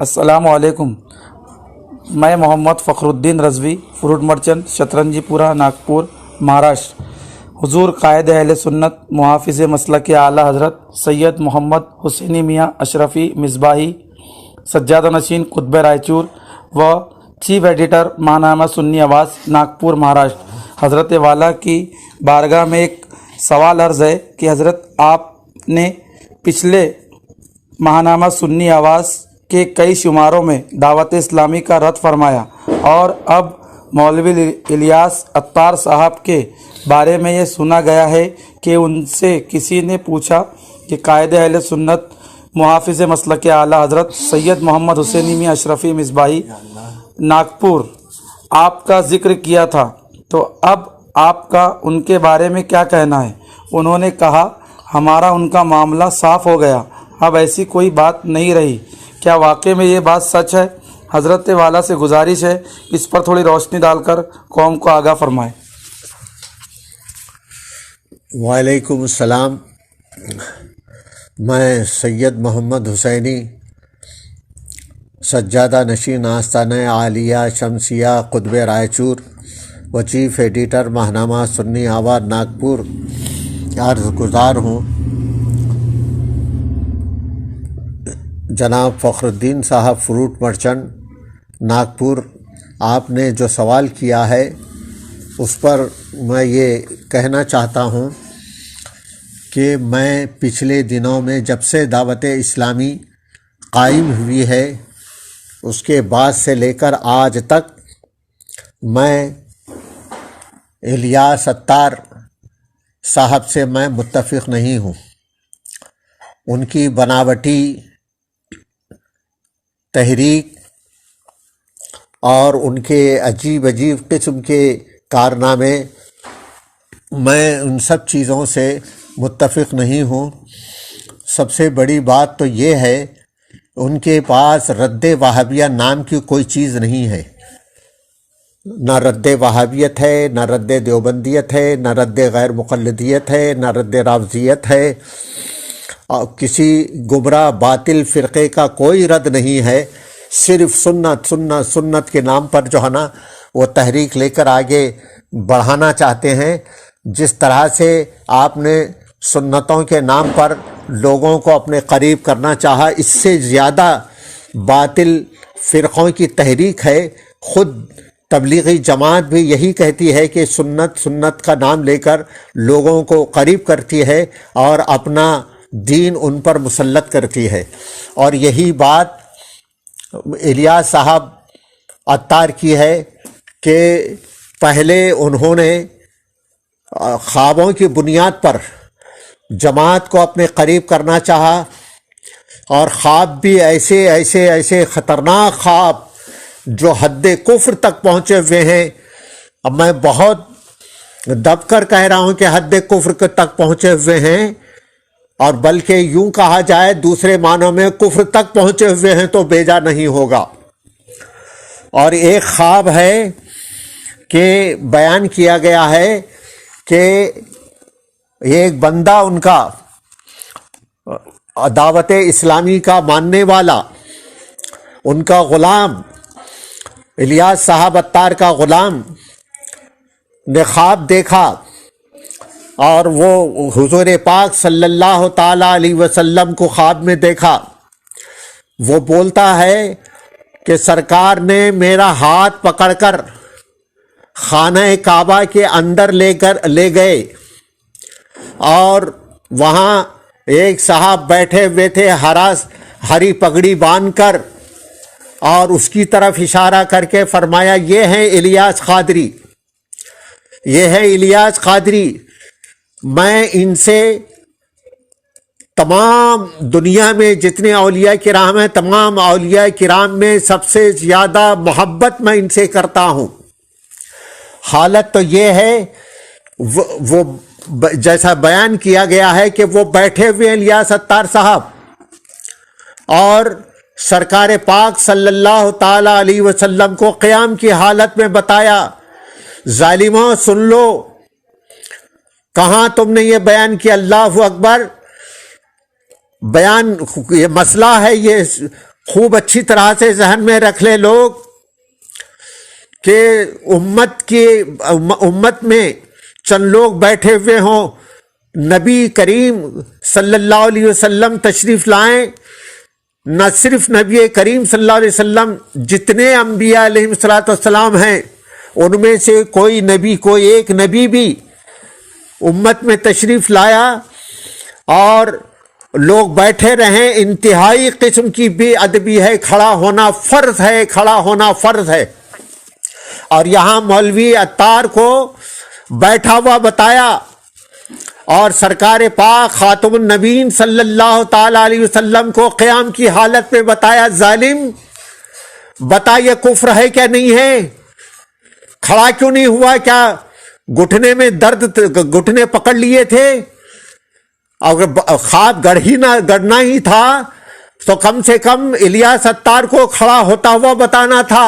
السلام علیکم. میں محمد فخر الدین رضوی، فروٹ مرچنٹ، شترنجی پورہ، ناگپور، مہاراشٹر. حضور قائد اہل سنت محافظ مسلک اعلیٰ حضرت سید محمد حسینی میاں اشرفی مصباحی، سجادہ نشین قطب رائچور و چیف ایڈیٹر ماہنامہ سنی آواز، ناگپور، مہاراشٹر. حضرت والا کی بارگاہ میں ایک سوال عرض ہے کہ حضرت آپ نے پچھلے ماہنامہ سنی آواز کے کئی شماروں میں دعوت اسلامی کا رد فرمایا، اور اب مولوی الیاس عطار صاحب کے بارے میں یہ سنا گیا ہے کہ ان سے کسی نے پوچھا کہ قائد اہل سنت محافظ مسلک اعلیٰ حضرت سید محمد حسینی میاں اشرفی مصباحی ناگپور آپ کا ذکر کیا تھا، تو اب آپ کا ان کے بارے میں کیا کہنا ہے؟ انہوں نے کہا ہمارا ان کا معاملہ صاف ہو گیا، اب ایسی کوئی بات نہیں رہی. کیا واقعی میں یہ بات سچ ہے؟ حضرت والا سے گزارش ہے اس پر تھوڑی روشنی ڈال کر قوم کو آگاہ فرمائیں. وعلیکم السلام. میں سید محمد حسینی، سجادہ نشین آستانہ عالیہ شمسیہ قطب رائچور و چیف ایڈیٹر ماہنامہ سنی آواز، ناگپور عرض گزار ہوں. جناب فخر الدین صاحب، فروٹ مرچنٹ، ناگپور، آپ نے جو سوال کیا ہے اس پر میں یہ کہنا چاہتا ہوں کہ میں پچھلے دنوں میں جب سے دعوت اسلامی قائم ہوئی ہے اس کے بعد سے لے کر آج تک میں الیاس عطار صاحب سے میں متفق نہیں ہوں. ان کی بناوٹی تحریک اور ان کے عجیب قسم کے کارنامے، میں ان سب چیزوں سے متفق نہیں ہوں. سب سے بڑی بات تو یہ ہے ان کے پاس رد وہابیہ نام کی کوئی چیز نہیں ہے. نہ رد وہابیت ہے، نہ رد دیوبندیت ہے، نہ رد غیر مقلدیت ہے، نہ رد رافضیت ہے. کسی گمراہ باطل فرقے کا کوئی رد نہیں ہے. صرف سنت کے نام پر جو ہے نا وہ تحریک لے کر آگے بڑھانا چاہتے ہیں. جس طرح سے آپ نے سنتوں کے نام پر لوگوں کو اپنے قریب کرنا چاہا، اس سے زیادہ باطل فرقوں کی تحریک ہے. خود تبلیغی جماعت بھی یہی کہتی ہے کہ سنت کا نام لے کر لوگوں کو قریب کرتی ہے اور اپنا دین ان پر مسلط کرتی ہے. اور یہی بات الیاس صاحب عطار کی ہے کہ پہلے انہوں نے خوابوں کی بنیاد پر جماعت کو اپنے قریب کرنا چاہا، اور خواب بھی ایسے خطرناک خواب جو حد کفر تک پہنچے ہوئے ہیں. اب میں بہت دب کر کہہ رہا ہوں کہ حد کفر تک پہنچے ہوئے ہیں، اور بلکہ یوں کہا جائے دوسرے معنوں میں کفر تک پہنچے ہوئے ہیں تو بیجا نہیں ہوگا. اور ایک خواب ہے کہ بیان کیا گیا ہے کہ ایک بندہ ان کا دعوت اسلامی کا ماننے والا، ان کا غلام، الیاس صاحب عطار کا غلام نے خواب دیکھا، اور وہ حضور پاک صلی اللہ تعالیٰ علیہ وسلم کو خواب میں دیکھا. وہ بولتا ہے کہ سرکار نے میرا ہاتھ پکڑ کر خانہ کعبہ کے اندر لے گئے، اور وہاں ایک صاحب بیٹھے ہوئے تھے ہری پگڑی باندھ کر، اور اس کی طرف اشارہ کر کے فرمایا یہ ہے الیاس قادری، یہ ہے الیاس قادری. میں ان سے تمام دنیا میں جتنے اولیاء کرام ہیں، تمام اولیاء کرام میں سب سے زیادہ محبت میں ان سے کرتا ہوں. حالت تو یہ ہے وہ جیسا بیان کیا گیا ہے کہ وہ بیٹھے ہوئے الیاس عطار صاحب، اور سرکار پاک صلی اللہ تعالی علیہ وسلم کو قیام کی حالت میں بتایا، ظالموں سن لو، کہاں تم نے یہ بیان کیا؟ اللہ اکبر. بیان یہ مسئلہ ہے، یہ خوب اچھی طرح سے ذہن میں رکھ لے لوگ کہ امت میں چند لوگ بیٹھے ہوئے ہوں، نبی کریم صلی اللہ علیہ وسلم تشریف لائیں، نہ صرف نبی کریم صلی اللہ علیہ وسلم، جتنے انبیاء علیہ السلام ہیں ان میں سے کوئی ایک نبی بھی امت میں تشریف لایا اور لوگ بیٹھے رہیں، انتہائی قسم کی بے ادبی ہے، کھڑا ہونا فرض ہے۔ اور یہاں مولوی عطار کو بیٹھا ہوا بتایا اور سرکار پاک خاتم النبیین صلی اللہ تعالی علیہ وسلم کو قیام کی حالت میں بتایا، ظالم بتا یہ کفر ہے کیا نہیں ہے؟ کھڑا کیوں نہیں ہوا؟ کیا گھٹنے میں درد، گھٹنے پکڑ لیے تھے؟ اگر خواب گڑنا ہی تھا تو کم سے کم الیاس عطار کو کھڑا ہوتا ہوا بتانا تھا۔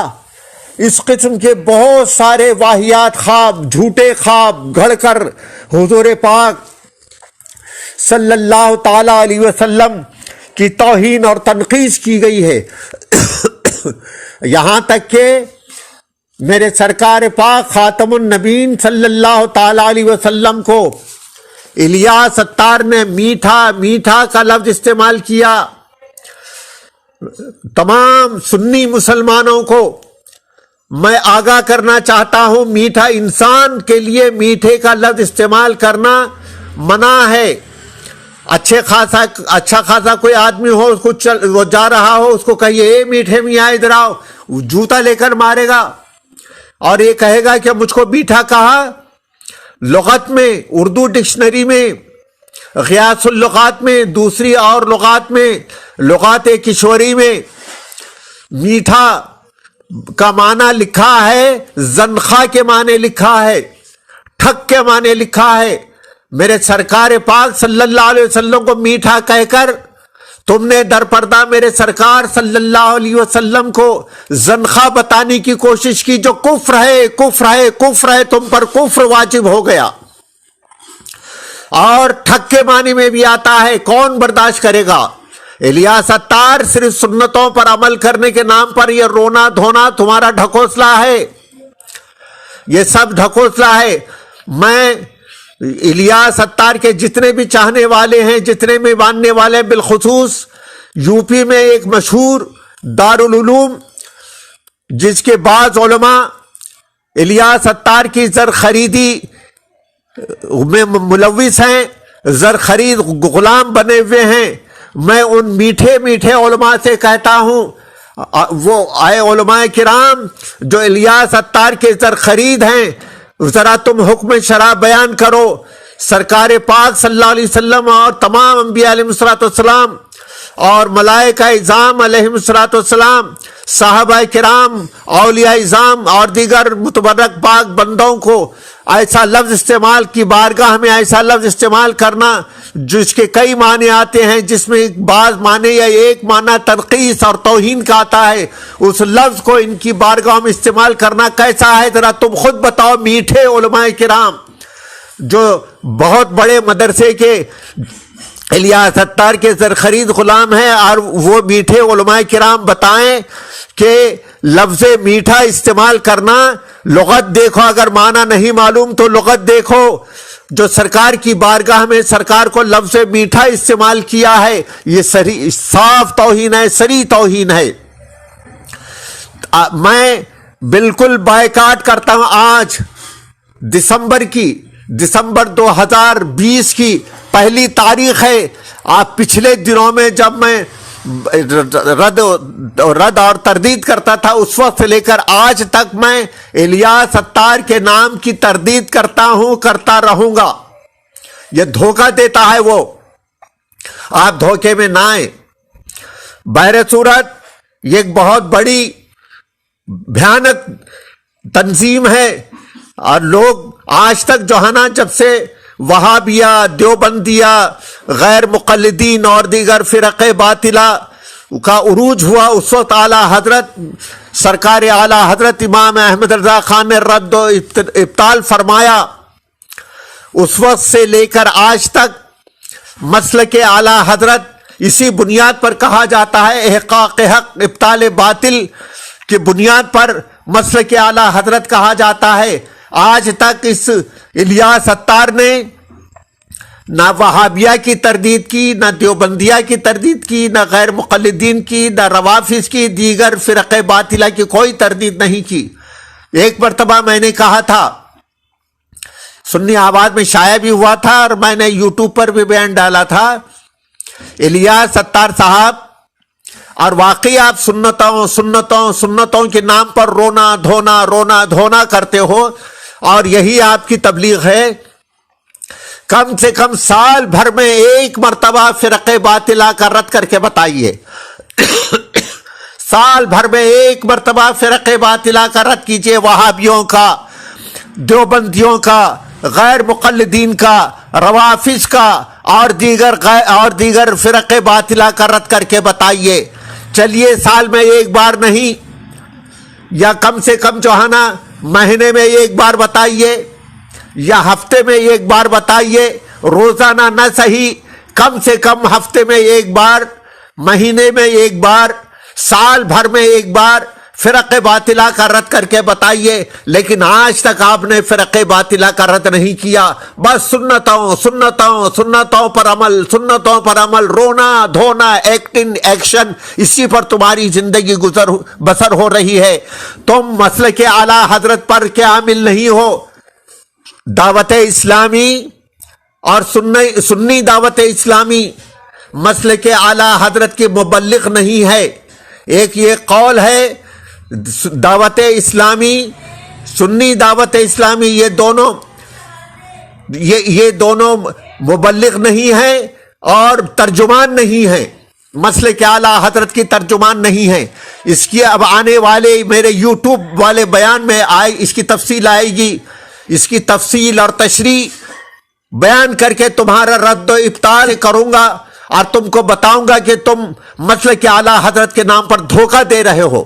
اس قسم کے بہت سارے واہیات خواب، جھوٹے خواب گھڑ کر حضور پاک صلی اللہ تعالی علیہ وسلم کی توہین اور تنقیص کی گئی ہے۔ یہاں تک کہ میرے سرکار پاک خاتم النبیین صلی اللہ تعالی علیہ وسلم کو الیاس عطار نے میٹھا کا لفظ استعمال کیا۔ تمام سنی مسلمانوں کو میں آگاہ کرنا چاہتا ہوں، میٹھا انسان کے لیے میٹھے کا لفظ استعمال کرنا منع ہے۔ اچھا خاصا کوئی آدمی ہو، اس کو وہ جا رہا ہو، اس کو کہیے اے میٹھے میاں ادھر آؤ، وہ جوتا لے کر مارے گا اور یہ کہے گا کہ مجھ کو میٹھا کہا۔ لغت میں، اردو ڈکشنری میں، غیاث اللغات میں، دوسری اور لغات میں، لغات کشوری میں میٹھا کا معنی لکھا ہے، زنخا کے معنی لکھا ہے، ٹھگ کے معنی لکھا ہے۔ میرے سرکار پاک صلی اللہ علیہ وسلم کو میٹھا کہہ کر تم نے در پردہ میرے سرکار صلی اللہ علیہ وسلم کو زنخا بتانے کی کوشش کی، جو کفر ہے، تم پر کفر واجب ہو گیا۔ اور ٹھگ کے معنی میں بھی آتا ہے، کون برداشت کرے گا؟ الیاس عطار، صرف سنتوں پر عمل کرنے کے نام پر یہ رونا دھونا تمہارا ڈھکوسلا ہے، یہ سب ڈھکوسلا ہے۔ میں الیاس عطار کے جتنے بھی چاہنے والے ہیں، جتنے بھی ماننے والے ہیں، بالخصوص یو پی میں ایک مشہور دارالعلوم جس کے بعض علماء الیاس عطار کی زر خریدی میں ملوث ہیں، زر خرید غلام بنے ہوئے ہیں، میں ان میٹھے علماء سے کہتا ہوں، وہ آئے علماء کرام جو الیاس عطار کے زر خرید ہیں، ذرا تم حکم شرع بیان کرو۔ سرکار پاک صلی اللہ علیہ وسلم اور تمام انبیاء علیہ السلام اور ملائکہ اعظام علیہ السلام، صحابہ کرام، اولیاء اعظام اور دیگر متبرک پاک بندوں کو ایسا لفظ استعمال کی بارگاہ میں ایسا لفظ استعمال کرنا جس کے کئی معنی آتے ہیں، جس میں بعض معنی یا ایک معنی تنقیص اور توہین کا آتا ہے، اس لفظ کو ان کی بارگاہ میں استعمال کرنا کیسا ہے؟ ذرا تم خود بتاؤ میٹھے علماء کرام جو بہت بڑے مدرسے کے الیاس عطار کے زر خرید غلام ہیں، اور وہ میٹھے علماء کرام بتائیں کہ لفظ میٹھا استعمال کرنا، لغت دیکھو، اگر معنی نہیں معلوم تو لغت دیکھو، جو سرکار کی بارگاہ میں سرکار کو لفظ میٹھا استعمال کیا ہے، یہ صاف توہین ہے، صریح توہین ہے۔ میں بالکل بائیکاٹ کرتا ہوں۔ آج دسمبر 2020 کی پہلی تاریخ ہے۔ آپ پچھلے دنوں میں جب میں رد اور تردید کرتا تھا، اس وقت سے لے کر آج تک میں الیاس عطار کے نام کی تردید کرتا ہوں، کرتا رہوں گا۔ یہ دھوکہ دیتا ہے وہ، آپ دھوکے میں نہ آئیں۔ بہر صورت یہ ایک بہت بڑی بھیانک تنظیم ہے، اور لوگ آج تک جو ہے نا، جب سے وہابیہ، دیوبندیہ، غیر مقلدین اور دیگر فرقے باطلہ کا عروج ہوا، اس وقت اعلیٰ حضرت سرکار اعلیٰ حضرت امام احمد رضا خان نے رد و ابطال فرمایا۔ اس وقت سے لے کر آج تک مسلک اعلیٰ حضرت اسی بنیاد پر کہا جاتا ہے احقاق حق ابطال باطل کی بنیاد پر مسلک اعلیٰ حضرت کہا جاتا ہے. آج تک اس الیاس اتار نے نہ وہابیہ کی تردید کی، نہ دیوبندیہ کی تردید کی، نہ غیر مقلدین کی، نہ روافظ کی، دیگر فرق باطلہ کی کوئی تردید نہیں کی. ایک مرتبہ میں نے کہا تھا، سنی آباد میں شائع بھی ہوا تھا اور میں نے یوٹیوب پر بھی بیان ڈالا تھا، الیاس اتار صاحب، اور واقعی آپ سنتوں کے نام پر رونا دھونا کرتے ہو، اور یہی آپ کی تبلیغ ہے. کم سے کم سال بھر میں ایک مرتبہ فرق باطلہ کا رد کر کے بتائیے. سال بھر میں ایک مرتبہ فرق باطلہ کا رد کیجئے، وہابیوں کا، دیوبندیوں کا، غیر مقلدین کا، روافظ کا اور دیگر فرق باطلہ کا رد کر کے بتائیے. چلیے سال میں ایک بار نہیں، یا کم سے کم جو ہے نا مہینے میں ایک بار بتائیے، یا ہفتے میں ایک بار بتائیے. روزانہ نہ صحیح، کم سے کم ہفتے میں ایک بار، مہینے میں ایک بار، سال بھر میں ایک بار فرق باطلہ کا رد کر کے بتائیے. لیکن آج تک آپ نے فرق باطلہ کا رد نہیں کیا. بس سنتوں پر عمل، رونا دھونا، ایکشن، اسی پر تمہاری زندگی بسر ہو رہی ہے. تم مسلک اعلیٰ حضرت پر کیا عامل نہیں ہو. دعوت اسلامی اور سنی دعوت اسلامی مسلک اعلیٰ حضرت کی مبلغ نہیں ہے. ایک یہ قول ہے، دعوت اسلامی، سنی دعوت اسلامی، یہ دونوں مبلغ نہیں ہیں اور ترجمان نہیں ہیں، مسلک اعلیٰ حضرت کی ترجمان نہیں ہیں. اس کی اب آنے والے میرے یوٹیوب والے بیان میں اس کی تفصیل آئے گی. اس کی تفصیل اور تشریح بیان کر کے تمہارا رد و ابطال کروں گا، اور تم کو بتاؤں گا کہ تم مسلک اعلیٰ حضرت کے نام پر دھوکہ دے رہے ہو.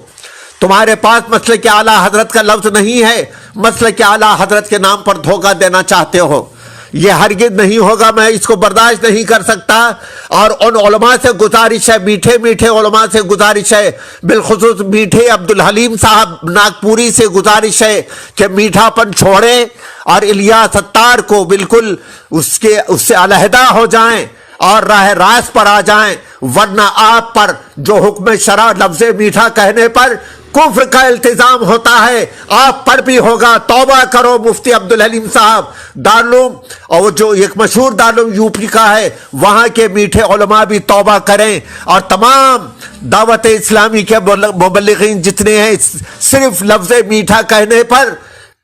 تمہارے پاس مسلک اعلیٰ حضرت کا لفظ نہیں ہے، مسلک اعلیٰ حضرت کے نام پر دھوکہ دینا چاہتے ہو. یہ ہرگز نہیں ہوگا، میں اس کو برداشت نہیں کر سکتا. اور ان علماء سے گزارش ہے، میٹھے علماء سے گزارش ہے، بالخصوص میٹھے عبدالحلیم صاحب ناگپوری سے گزارش ہے کہ میٹھا پن چھوڑیں اور الیاس اتار کو بالکل اس سے علیحدہ ہو جائیں اور راہ راست پر آ جائیں. ورنہ آپ پر جو حکم شرع لفظ میٹھا کہنے پر کفر کا التزام ہوتا ہے، آپ پر بھی ہوگا. توبہ کرو. مفتی عبدالحلیم صاحب دارالعلوم، اور جو ایک مشہور دارالعلوم یو پی کا ہے، وہاں کے میٹھے علماء بھی توبہ کریں، اور تمام دعوت اسلامی کے مبلغین جتنے ہیں صرف لفظ میٹھا کہنے پر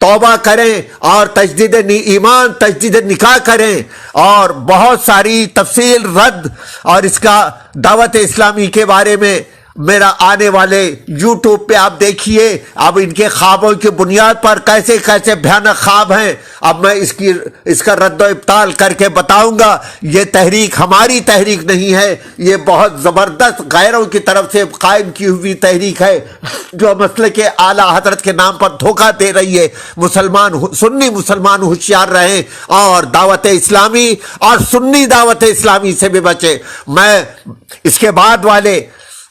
توبہ کریں اور تجدید ایمان، تجدید نکاح کریں. اور بہت ساری تفصیل رد اور اس کا دعوت اسلامی کے بارے میں میرا آنے والے یوٹیوب پہ آپ دیکھیے. اب ان کے خوابوں کی بنیاد پر کیسے کیسے بھیانک خواب ہیں، اب میں اس کا رد و ابطال کر کے بتاؤں گا. یہ تحریک ہماری تحریک نہیں ہے، یہ بہت زبردست غیروں کی طرف سے قائم کی ہوئی تحریک ہے جو مسلک اعلیٰ حضرت کے نام پر دھوکہ دے رہی ہے. سنی مسلمان ہوشیار رہیں اور دعوت اسلامی اور سنی دعوت اسلامی سے بھی بچے. میں اس کے بعد والے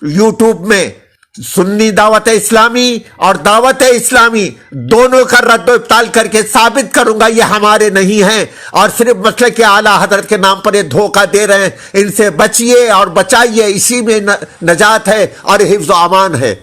یوٹیوب میں سنی دعوت اسلامی اور دعوت اسلامی دونوں کا رد و ابطال کر کے ثابت کروں گا یہ ہمارے نہیں ہیں اور صرف مسلک اعلیٰ حضرت کے نام پر یہ دھوکہ دے رہے ہیں. ان سے بچیے اور بچائیے، اسی میں نجات ہے اور حفظ و امان ہے.